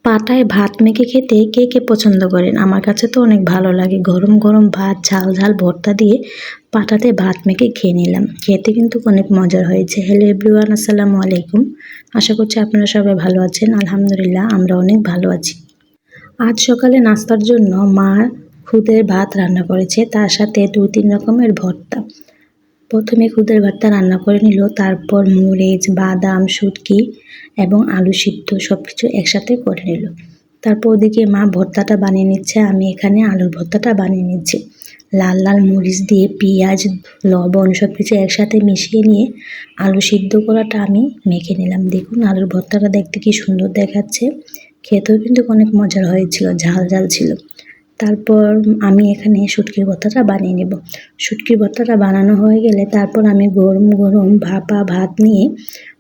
পাটায় ভাত মেখে খেতে কে কে পছন্দ করেন? আমার কাছে তো অনেক ভালো লাগে। গরম গরম ভাত ঝাল ঝাল ভর্তা দিয়ে পাটাতে ভাত মেখে খেয়ে নিলাম। খেতে কিন্তু অনেক মজার হয়েছে। হ্যালো এভরিওয়ান, আসসালামু আলাইকুম। আশা করছি আপনারা সবাই ভালো আছেন। আলহামদুলিল্লাহ আমরা অনেক ভালো আছি। আজ সকালে নাস্তার জন্য মা খুদের ভাত রান্না করেছে, তার সাথে 2-3 রকমের ভর্তা। প্রথমে খুদের ভাতটা রান্না করে নিল, তারপর মরিচ, বাদাম, শুটকি এবং আলু সিদ্ধ সবকিছু একসাথে করে নিল। তারপর ওদিকে মা ভর্তাটা বানিয়ে নিচ্ছে, আমি এখানে আলুর ভর্তাটা বানিয়ে নিচ্ছি। লাল লাল মরিচ দিয়ে পেঁয়াজ, লবণ সবকিছু একসাথে মিশিয়ে নিয়ে আলু সিদ্ধ করাটা আমি মেখে নিলাম। দেখুন আলুর ভর্তাটা দেখতে কি সুন্দর দেখাচ্ছে, খেতেও কিন্তু অনেক মজার হয়েছিল, ঝাল ঝাল ছিল। তারপর আমি এখানে শুটকির ভর্তাটা বানিয়ে নেব। শুটকির ভর্তাটা বানানো হয়ে গেলে তারপর আমি গরম গরম ভাপা ভাত নিয়ে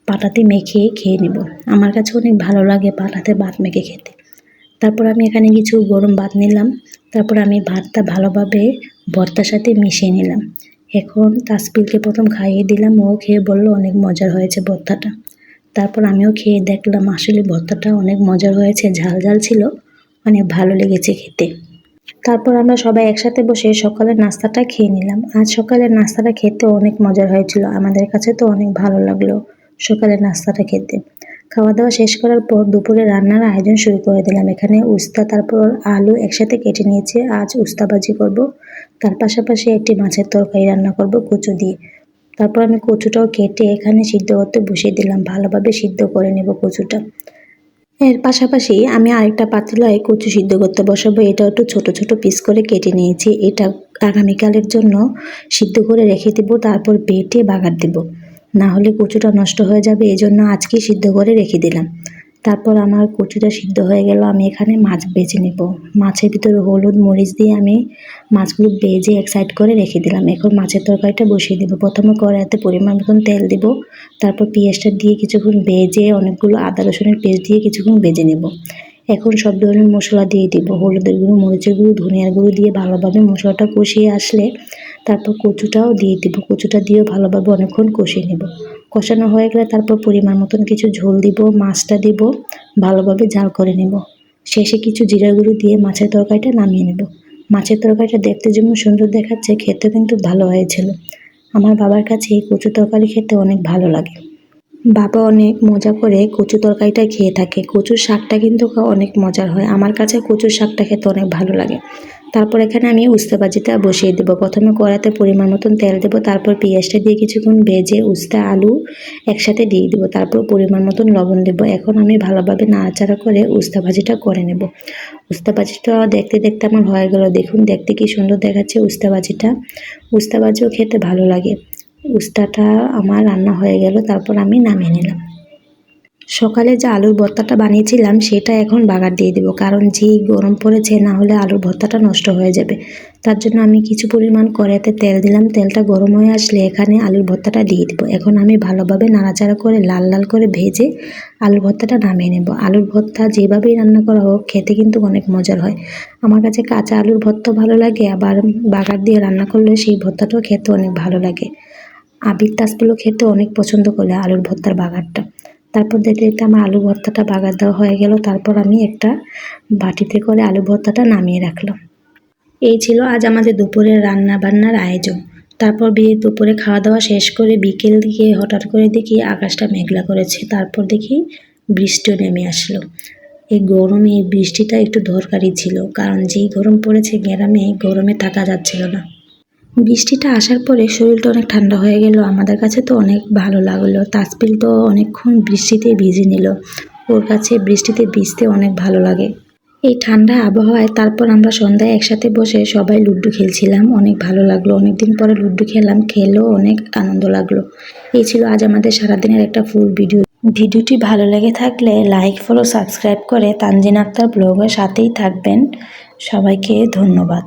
পাটাতে মেখে খেয়ে নেব। আমার কাছে অনেক ভালো লাগে পাটাতে ভাত মেখে খেতে। তারপর আমি এখানে কিছু গরম ভাত নিলাম, তারপর আমি ভাতটা ভালোভাবে ভর্তার সাথে মিশিয়ে নিলাম। এখন তাসপিলকে প্রথম খাইয়ে দিলাম, ও খেয়ে বললো অনেক মজার হয়েছে ভর্তাটা। তারপর আমিও খেয়ে দেখলাম, আসলে ভর্তাটা অনেক মজার হয়েছে, ঝাল ঝাল ছিল, অনেক ভালো লেগেছে খেতে। তারপর আমরা সবাই একসাথে বসে সকালের নাস্তাটা খেয়ে নিলাম। আজ সকালের নাস্তাটা খেতে অনেক মজার হয়েছিল, আমাদের কাছে তো অনেক ভালো লাগলো সকালের নাস্তাটা খেতে। খাওয়া দাওয়া শেষ করার পর দুপুরে রান্নার আয়োজন শুরু করে দিলাম। এখানে উস্তা তারপর আলু একসাথে কেটে নিয়েছি, আজ উস্তা ভাজি করব। তার পাশাপাশি একটি মাছের তরকারি রান্না করব কচু দিয়ে। তারপর আমি কচুটাও কেটে এখানে সিদ্ধ করতে বসিয়ে দিলাম, ভালোভাবে সিদ্ধ করে নেব কচুটা। এর পাশাপাশি আমি আরেকটা পাতিলায় কচু সিদ্ধ করতে বসাবো। এটা একটু ছোট ছোট পিস করে কেটে নিয়েছি, এটা আগামীকালের জন্য সিদ্ধ করে রেখে দেবো, তারপর বেটে বাগার দেব, না হলে কচুটা নষ্ট হয়ে যাবে, এই জন্য আজকে সিদ্ধ করে রেখে দিলাম। তারপর আমার কচুটা সিদ্ধ হয়ে গেল, আমি এখানে মাছ ভেজে নেব। মাছের ভিতরে হলুদ মরিচ দিয়ে আমি মাছগুলো ভেজে এক সাইড করে রেখে দিলাম। এখন মাছের তরকারিটা বসিয়ে দেবো। প্রথমে কড়াইতে পরিমাণ মতন তেল দেব, তারপর পেঁয়াজটা দিয়ে কিছুক্ষণ ভেজে অনেকগুলো আদা রসুনের পেস্ট দিয়ে কিছুক্ষণ ভেজে নেব। এখন সব ধরনের মশলা দিয়ে দিব, হলুদের গুঁড়ো, মরিচের গুঁড়ো, ধনিয়ার গুঁড়ো দিয়ে ভালোভাবে মশলাটা কষিয়ে আসলে তারপর কচুটাও দিয়ে দিব। কচুটা দিয়েও ভালোভাবে অনেকক্ষণ কষিয়ে নেব। কষানো হয়ে গেলে তারপর পরিমাণ মতন কিছু ঝোল দিব, মাছটা দিব, ভালোভাবে জাল করে নেব। শেষে কিছু জিরা গুঁড়ো দিয়ে মাছের তরকারিটা নামিয়ে নেব। মাছের তরকারিটা দেখতে যেমন সুন্দর দেখাচ্ছে, খেতে কিন্তু ভালো হয়েছিল। আমার বাবার কাছে এই কচু তরকারি খেতে অনেক ভালো লাগে। বাবা অনেক মজা করে কচু তরকারিটা খেয়ে থাকে। কচুর শাকটা কিন্তু অনেক মজার হয়, আমার কাছে কচুর শাকটা খেতে অনেক ভালো লাগে। তারপর এখানে আমি উস্তা ভাজিটা বসিয়ে দেবো। প্রথমে কড়াইতে পরিমাণ মতন তেল দেবো, তারপর পেঁয়াজটা দিয়ে কিছুক্ষণ ভেজে উস্তা আলু একসাথে দিয়ে দেবো, তারপর পরিমাণ মতন লবণ দেবো। এখন আমি ভালোভাবে নাড়াচাড়া করে উস্তা ভাজিটা করে নেব। উস্তা ভাজিটা দেখতে দেখতে আমার হয়ে গেল, দেখুন দেখতে কি সুন্দর দেখাচ্ছে উস্তা ভাজিটা। উস্তা ভাজিও খেতে ভালো লাগে। উস্তাটা আমার রান্না হয়ে গেল, তারপর আমি নামিয়ে নিলাম। সকালে যে আলুর ভর্তাটা বানিয়েছিলাম সেটা এখন বাগার দিয়ে দেবো, কারণ যেই গরম পড়েছে, না হলে আলুর ভর্তাটা নষ্ট হয়ে যাবে। তার জন্য আমি কিছু পরিমাণ কড়াইতে তেল দিলাম, তেলটা গরম হয়ে আসলে এখানে আলুর ভর্তাটা দিয়ে দেবো। এখন আমি ভালোভাবে নাড়াচাড়া করে লাল লাল করে ভেজে আলুর ভর্তাটা নামিয়ে নেব। আলুর ভর্তা যেভাবেই রান্না করা হোক খেতে কিন্তু অনেক মজার হয়। আমার কাছে কাঁচা আলুর ভর্তা ভালো লাগে, আবার বাগার দিয়ে রান্না করলে সেই ভর্তাটাও খেতে অনেক ভালো লাগে। আবির তাসগুলো খেতে অনেক পছন্দ করে আলুর ভর্তার বাগারটা। তারপর দেখতে দেখতে আমার আলু ভর্তাটা বাগার দেওয়া হয়ে গেল, তারপর আমি একটা বাটিতে করে আলু ভর্তাটা নামিয়ে রাখলাম। এই ছিল আজ আমাদের দুপুরের রান্না বান্নার আয়োজন। তারপর দুপুরে খাওয়া দাওয়া শেষ করে বিকেল দিকে হঠাৎ করে দেখি আকাশটা মেঘলা করেছে, তারপর দেখি বৃষ্টিও নেমে আসলো। এই গরমে এই বৃষ্টিটা একটু দরকারি ছিল, কারণ যেই গরম পড়েছে গ্রামে, গরমে থাকা যাচ্ছিল না। বৃষ্টিটা আসার পরে শরীরটা অনেক ঠান্ডা হয়ে গেল, আমাদের কাছে তো অনেক ভালো লাগলো। তাসপিল তো অনেকক্ষণ বৃষ্টিতে ভিজে নিল, ওর কাছে বৃষ্টিতে ভিজতে অনেক ভালো লাগে। এই ঠান্ডা আবহাওয়ায় তারপর আমরা সন্ধ্যায় একসাথে বসে সবাই লুডো খেলছিলাম, অনেক ভালো লাগলো। অনেকদিন পরে লুডো খেলাম, খেলেও অনেক আনন্দ লাগলো। এই ছিল আজ আমাদের সারাদিনের একটা ফুল ভিডিও। ভিডিওটি ভালো লেগে থাকলে লাইক, ফলো, সাবস্ক্রাইব করে তানজিন আক্তার ব্লগের সাথেই থাকবেন। সবাইকে ধন্যবাদ।